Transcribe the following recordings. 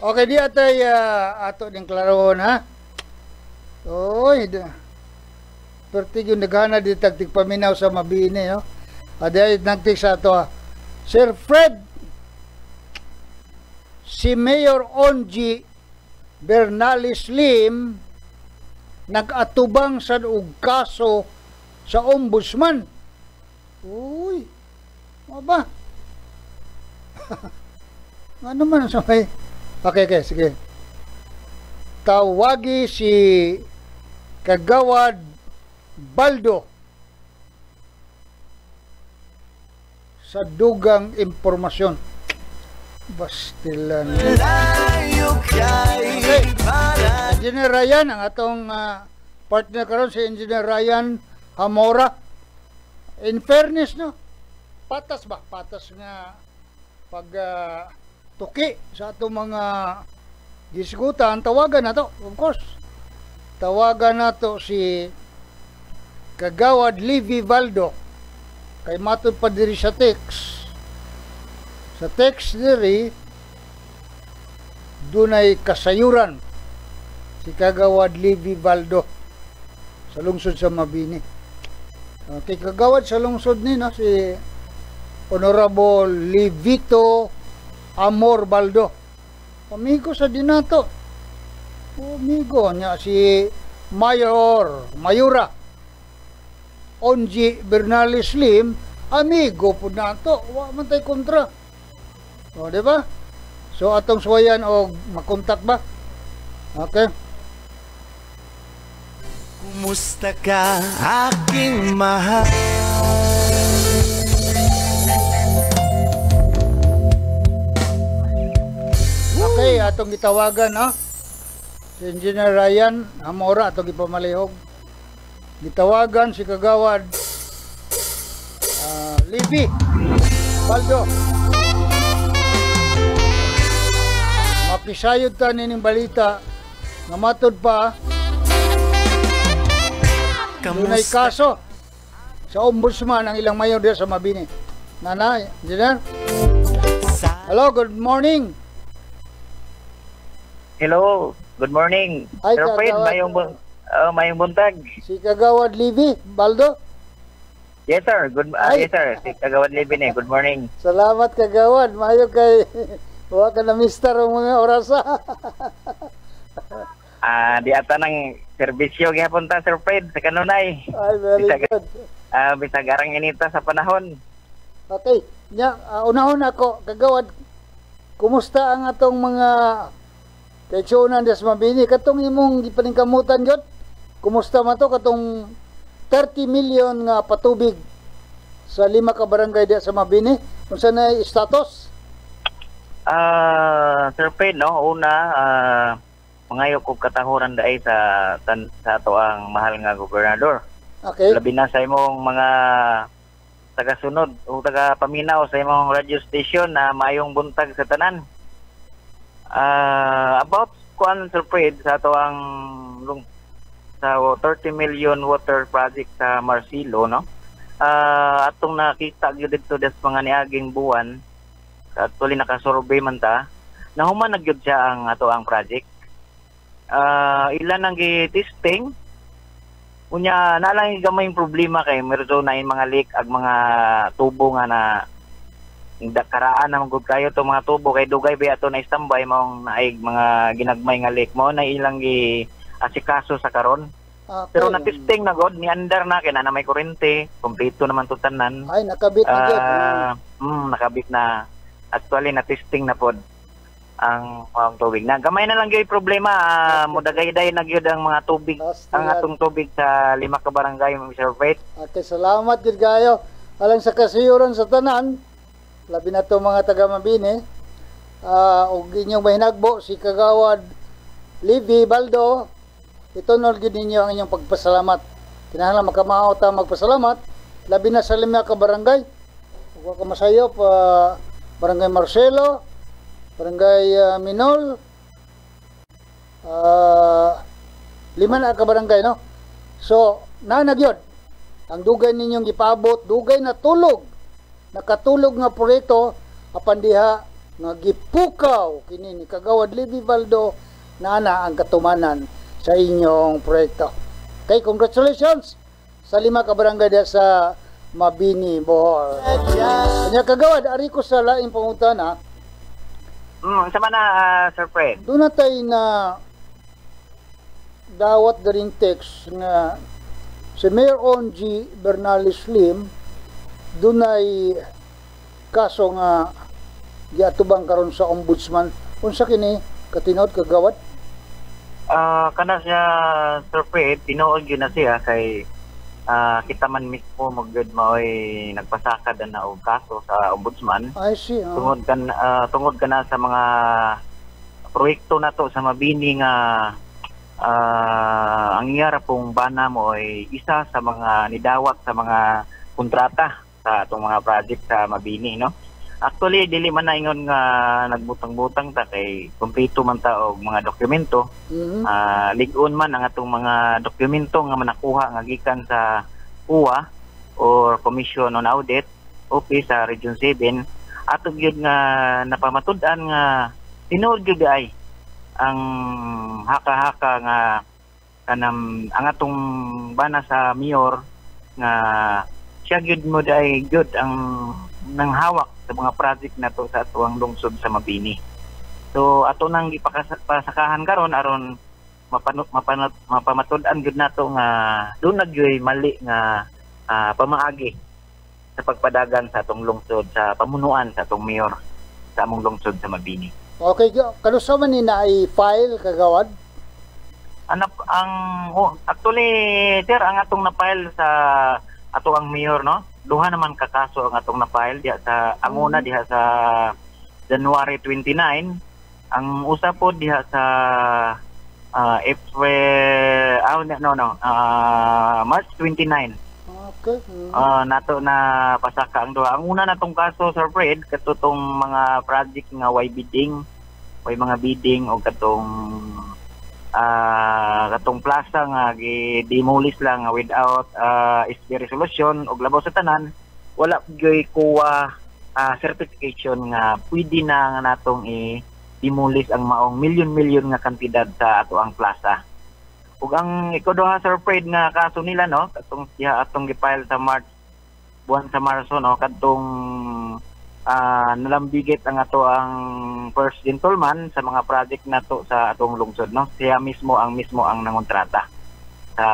Okay, di atay ato ding klarohon ha. Oy, perti yung naghana di tagtig paminaw sa mabini, no? Aday nagtig sa ato ha. Sir Fred, si Mayor Onji Bernales Lim nag-atubang sa og kaso sa ombudsman. Uy, ano ba? Ano man sa may... Okay, sige. Tawagi si Kagawad Baldo sa dugang impormasyon. Bastilan. Okay. Engineer Ryan, ang atong partner karon si Engineer Ryan Hamora. In fairness, no? Patas nga pag tuki sa atong mga diskutan, tawagan na to, of course. Tawagan na to si Kagawad Levi Baldo. Kay matod pa diri sa text. Sa text diri, dunay kasayuran si Kagawad Levi Baldo sa lungsod sa Mabini. Kay Kagawad sa lungsod ni, no, si Honorable Livito Amor Baldo. Amigo sa dinato. Amigo niya si Mayura Onji Bernales Lim, amigo po nato. Wa man tay kontra. O, di ba? So atong suwayan og makontak ba? Okay. Kumusta ka, aking mahal? Okay, atong gitawagan, no? Si Engineer Ryan Hamora, atong ipamalihog. Gitawagan si Kagawad Levi Baldo. Mapisayod ta nining balita nga matod pa dunay kaso sa ombudsman ang ilang mayor diya sa Mabini. Nanay, Engineer? Hello, good morning. Hello, good morning. Hi, Sir Fred, Kagawad. mayong buntag. Si Kagawad Levi Baldo. Yes sir, yes sir. Si Kagawad Levin good morning. Salamat Kagawad. Mayo kay wa ka na mister ang mga orasa. Di ata ng serbisyo gyapon ta Sir Fred sa kanunay. Ay, very good. Bisag arang inita sa panahon. Okay. Nya, unahon ako, Kagawad. Kumusta ang atong mga kaitsunan des Mabini? Katong imong gipaningkamutan gyud? Kumusta man to katong 30 million nga patubig sa 5 ka barangay diya sa Mabini? Unsa na status? Sir Fred, no, una mangayo ko katahuran dai sa ato ang mahal nga gobernador. Okay. Labi na sa imong mga tagasunod o tagapaminaw sa imong radio station na mayong buntag sa tanan. About kuan Sir Fred sa ato ang sa 30 million water project sa Marcelo, no? Atong nakita gyud dito des mga niaging buwan, actually nakasurvey man ta, nahuman na gyud siya ang ato ang project. Ilan ang gi-testing. Unya nalang gamay problema kay meron na mga leak ag mga tubo nga na karaan na magud kayo to mga tubo kay dugay ba ato na standby maong naig mga ginagmay nga leak mo na ilang gi asikaso sa karon. Okay. Pero na testing na god ni under na kay na may kuryente, kompleto naman to tanan. Ay nakabit na gyud. Nakabit na. Actually na testing na pod ang tubig na. Gamay na lang gyud problema, modagay-day na gyud ang mga tubig, ang atong tubig sa 5 ka barangay, Mr. Fred. Okay, salamat gyud kayo. Alang sa kasiyuran sa tanan, labi na to mga taga Mabini. Og inyong mahinagbo si Kagawad Levi Baldo, itunol gyud ninyo ang inyong pagpasalamat. Kinahanglan makamao ta magpasalamat labi na sa 5 ka barangay. Ug ka masayop, Barangay Marcelo, Barangay Minol, 5 na ka barangay, no? So, nanagyod ang dugay ninyong gipaabot, dugay na tulog, nakatulog nga proyekto apan diha nga gipukaw kini ni Kagawad Libby Baldo na ang katumanan sa inyong proyekto. Okay, congratulations sa 5 ka barangay diha sa Mabini, Bohol. Kanya Kagawad, ari ko sa laing pangutana. Sama na, Sir Fred. Doon na tayo na dawat na rin text nga si Mayor Onji Bernales Lim doon ay kaso nga giatubang karon sa ombudsman. Unsa kini katinod Kagawad? Kana siya, Sir Fred, tinuod yun na siya kay kita man mismo magud maoy nagpasakad na og kaso sa ombudsman. I see. Tungod ka na sa mga proyekto nato sa Mabini nga ang iyara pong bana mo ay isa sa mga nidawat sa mga kontrata sa atong mga project sa Mabini, no? Actually, dili man na ingon nga nagbutang-butang ta kay kumpleto man ta og mga dokumento. Ligon man ang atong mga dokumento nga manakuha nga gikan sa UWA or Commission on Audit Office sa Region 7. Ato gyud nga napamatud-an nga tinuod gyud ay ang haka-haka nga kanang ang atong bana sa mayor nga siya gyud mo day gyud ang nanghawak sa mga project na to sa atuang lungsod sa Mabini. So ato nang gipasakahan karon aron mapamatud-an gyud nato nga doon nagyoy mali nga pamaagi sa pagpadagan sa atong lungsod sa pamunuan sa atong mayor sa among lungsod sa Mabini. Okay, kanusa man ni na i-file Kagawad? Actually, sir, ang atong na-file sa ato ang mayor, no? Duha naman kakaso ang atong na-file diha sa ang una diha sa January 29, ang usa po diha sa March 29. Okay. Nato na pasaka ang duha. Ang una natong kaso, Sir Fred, katutong mga project nga way bidding, way mga bidding o katong plaza nga gi-demolish lang without SB resolution og labaw sa tanan, wala gyud kuha certification nga pwede na nga natong i-demolish ang maong milyon-milyon nga kantidad sa ato ang plaza. Ug ang ikoduha, Sir Fred, nga kaso nila, no, katong atong gifile sa buwan sa Marso, no, kadtong nalambigit ang ato ang first gentleman sa mga project nato sa atong lungsod, no. Siya mismo ang nangontrata sa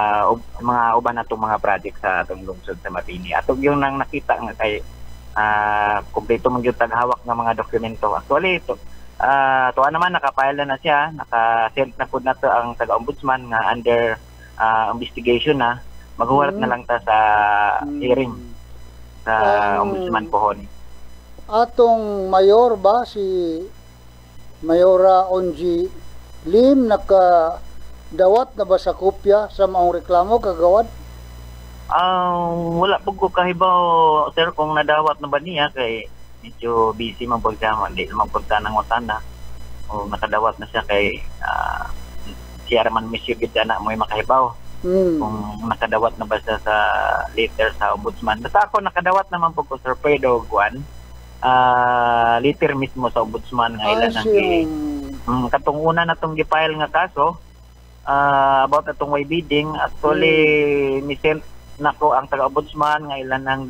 mga uban natong mga project sa atong lungsod sa Mabini. Ato yung nang nakita nga kay kompleto man gyud taghawak ng mga dokumento. Actually ito tuwa naman nakapile na siya, naka-send na pud nato ang taga-ombudsman nga under investigation na. Maghuwalat na lang ta sa hearing sa ombudsman pohon. Atong mayor ba si Mayora Onji Lim nakadawat na ba sa kopya sa maong reklamo Kagawad? Wala po ko kahibaw, sir, kung nadawat na ba niya kay medyo busy man po siya, hindi naman punta ng Watana o nakadawat na siya kay siya man misyo gid na mo makahibaw kung nakadawat na ba siya sa letter sa ombudsman. Basta ako nakadawat naman po ko, Sir Pedro Guan, letter mismo sa ombudsman nga ilan ang katong una na itong gifile nga kaso about atong way bidding. Actually misent nako ang taga-ombudsman nga ilan ang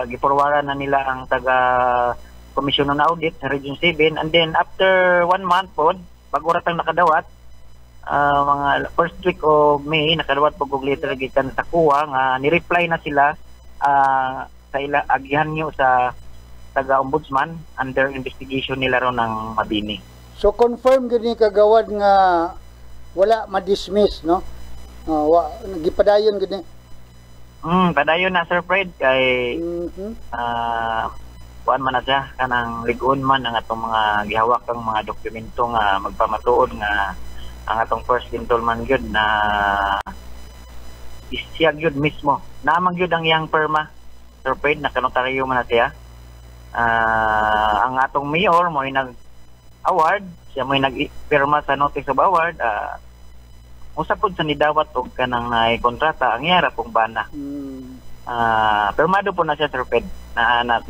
giporwaran na nila ang taga Commission on Audit sa Region 7, and then after 1 month po bago ratang nakadawat mga first week of May nakadawat po og letter gikan sa kuha nga ni-reply na sila sa ila agihan nyo sa taga-ombudsman under investigation nila ron ng Mabini. So confirm gini Kagawad nga wala ma-dismiss, no? Gipadayon gini. Padayon na, Sir Fred, kay kuan man na siya kanang ligon man ang atong mga gihawak ang mga dokumento nga magpamatuod nga ang atong first gentleman gyud na siya gyud mismo. Naamang gyud ang iyang perma, Sir Fred, nakanotaryo man na siya. Ang atong mayor mo nag-award, siya mo nag-pirma sa notice of award, usapod sa nidawat og kanang kontrata ang yara pong bana. Permado po na siya, Sir Fred.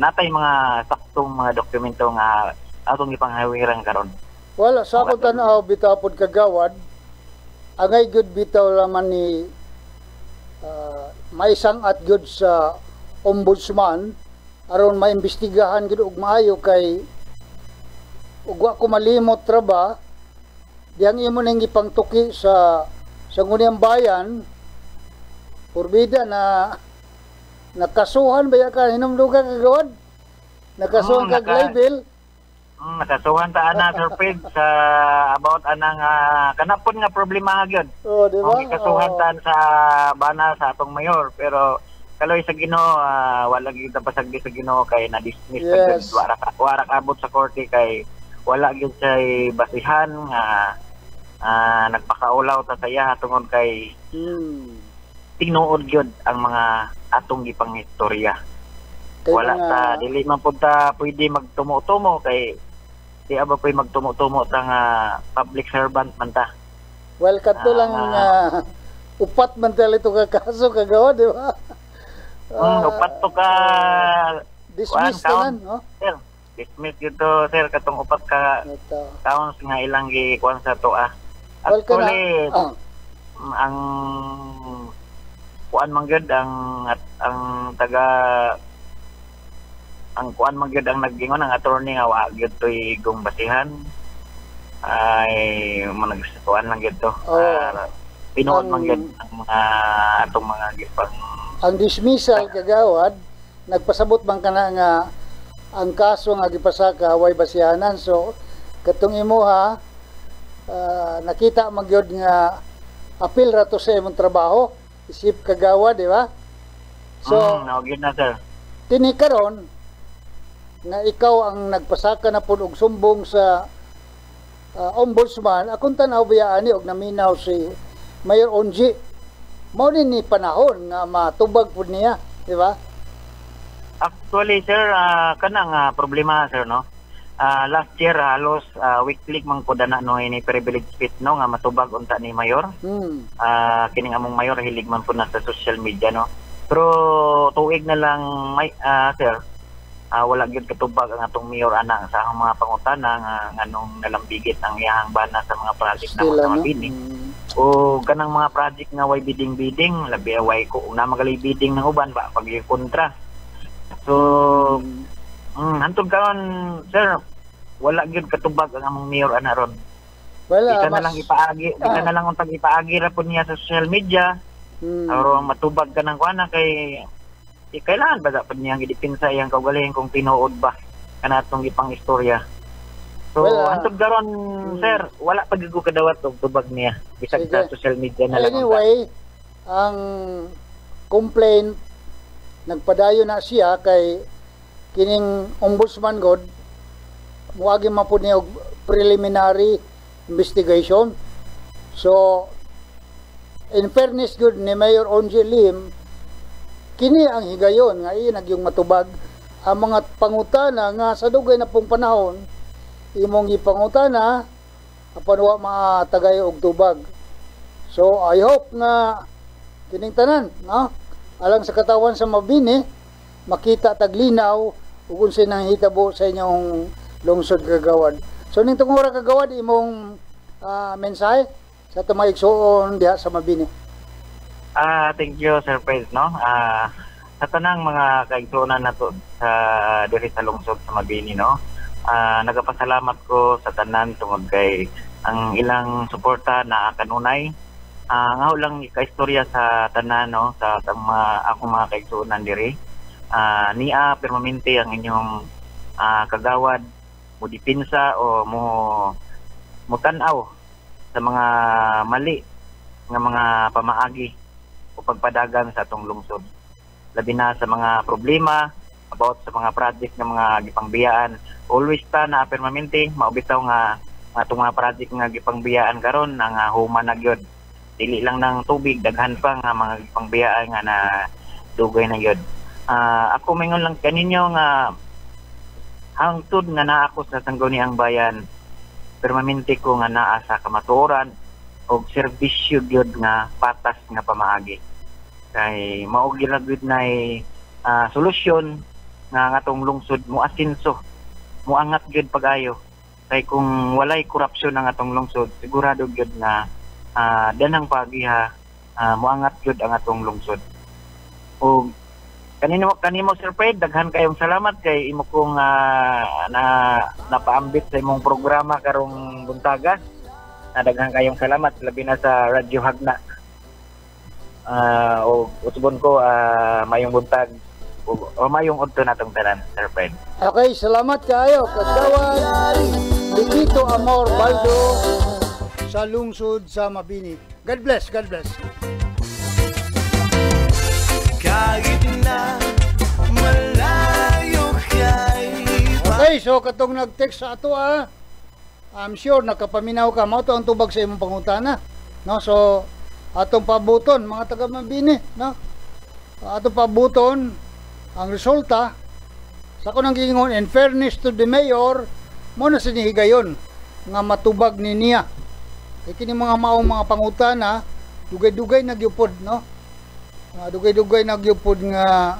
natay mga saktong mga dokumento nga atong ipanghawiran karon. Wala sa ako tanaw bitaw pod kagawad. Angay good bitaw laman ni maisang at good sa ombudsman aron maimbestigahan gid og maayo kay ug wa ko malimot ra ba diyang imo nang gipangtuki sa Sangguniang Bayan purbida na nakasuhan ba ka hinumdugan kagawad nakasuhan kag libel. Nakasuhan ta ana Sir Fred sa about anang kanapon nga problema gyud. Oh, di ba? Kasuhan ta sa bana sa atong mayor pero kaloy sa Ginoo wala gyud ta pasagdi sa Ginoo kay na-dismiss Yes. warak abot sa korte kay wala gyud say basihan nga nagpakaulaw ta sa iya tungod kay tinuod gyud ang mga atong gipanghistorya. Wala ta dili man pud ta pwede magtumo-tumo kay di aba pwede magtumo-tumo ta nga public servant man ta. Well, kato lang upat man tali ito ka kaso kagawa, di ba? Upat to ka Dismiss tanan, no? Sir, dismiss yun to, sir, katong upat ka counts nga ilang gikuan sa to Well, actually, ang kuan man gyud ang taga ang kuan man gyud ang naggingon ang attorney nga wa gyud toy igong basihan ay managsuan lang gyud to. Pinuod man gyud ang mga atong mga gipang ang dismissal kagawad nagpasabot man kana nga ang kaso nga gipasaka way basihanan so katong imuha nakita man gyud nga apil ra to sa imong trabaho isip kagawad, di ba? So gyud na sir. Tini karon nga ikaw ang nagpasaka na pud og sumbong sa ombudsman akong tanaw biya ani og naminaw si Mayor Onji mao din ni panahon nga matubag pud niya, di ba? Actually sir kanang problema sir no. Last year halos weekly man ko dana no ini privilege speech no nga matubag unta ni Mayor. Kining among Mayor hilig man pud na sa social media no. Pero tuig na lang sir wala gyud katubag ang atong mayor ana sa ang mga pangutana nga nganong nalambigit ang iyang bana sa mga project na mga bidding. O kanang mga project nga way bidding labi way ko na magali bidding ng uban ba pag kontra. So hantod karon sir wala gyud katubag ang among mayor ana ron. Wala na lang ipaagi, na lang untag ipaagi ra pud niya sa social media. Aron matubag ka ng kuana kay kailangan ba dapat niyang idipinsa iyang kaugalingon kung tinuod ba kanatong ipang istorya. So hantod karon sir wala pa gyud ko kadawat og tubag niya bisag sa social media na lang. Anyway, ang complaint nagpadayo na siya kay kining ombudsman god muagi man pud niya og preliminary investigation. So in fairness good ni Mayor Onji Lim kini ang higayon nga iyan yung matubag ang mga pangutana nga sa dugay na pong panahon imong ipangutana apan wa matagay og tubag. So I hope nga kining tanan no alang sa katawan sa Mabini makita taglinaw ug unsay nang hitabo sa inyong lungsod kagawad. So ning tungora kagawad imong mensahe sa tumaigsoon diha sa Mabini. Thank you Sir Fred no. Sa tanang mga kaigsuonan nato sa diri sa lungsod sa Mabini no. Nagapasalamat ko sa tanan tungod kay ang ilang suporta na kanunay. Nga lang ikaistorya sa tanan no sa akong mga kaigsuonan diri. Niya permanente ang inyong kagawad mo dipinsa o mo tan-aw sa mga mali nga mga pamaagi o pagpadagan sa atong lungsod. Labi na sa mga problema about sa mga project ng mga gipangbiyaan. Always ta na permanente maubitaw nga atong mga project nga gipangbiyaan karon ang human na gyud. Dili lang ng tubig daghan pa nga mga gipangbiyaan nga na dugay na gyud. Ako mingon lang kaninyo nga hangtod nga naa ako sa Sangguniang Bayan permanente ko nga naa sa kamatuoran og serbisyo gyud nga patas nga pamaagi kay mao gyud na solusyon nga ang atong lungsod mo asinso, mo angat gyud pag-ayo. Kay kung walay korupsyon ang atong lungsod, sigurado gyud na danang pagiha moangat gyud ang atong lungsod. O kanimo Sir Fred, daghan kayong salamat kay imo kong napaambit sa imong programa karong buntaga. Daghan kayong salamat labi na sa Radyo Hagna. O usbon ko mayong buntag o mayong udto natong tanan, Sir Fred. Okay, salamat kayo. Kagawad Benito Amor Baldo sa lungsod sa Mabini. God bless, God bless. Kahit na malayo kay Okay, so katong nag-text sa ato I'm sure nakapaminaw ka mo to ang tubag sa imong pangutana, no? So atong pabuton mga taga Mabini, no? Atong pabuton ang resulta sa kunang gingon. In fairness to the mayor, mo na sinihigayon nga matubag ni niya. Kini mga maong mga pangutana dugay-dugay nagyupod, no? Dugay-dugay nagyupod nga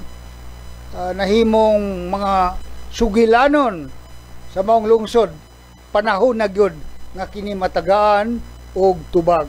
nahimong mga sugilanon sa maong lungsod. Panahon na gyud nga kini matagaan og tubag.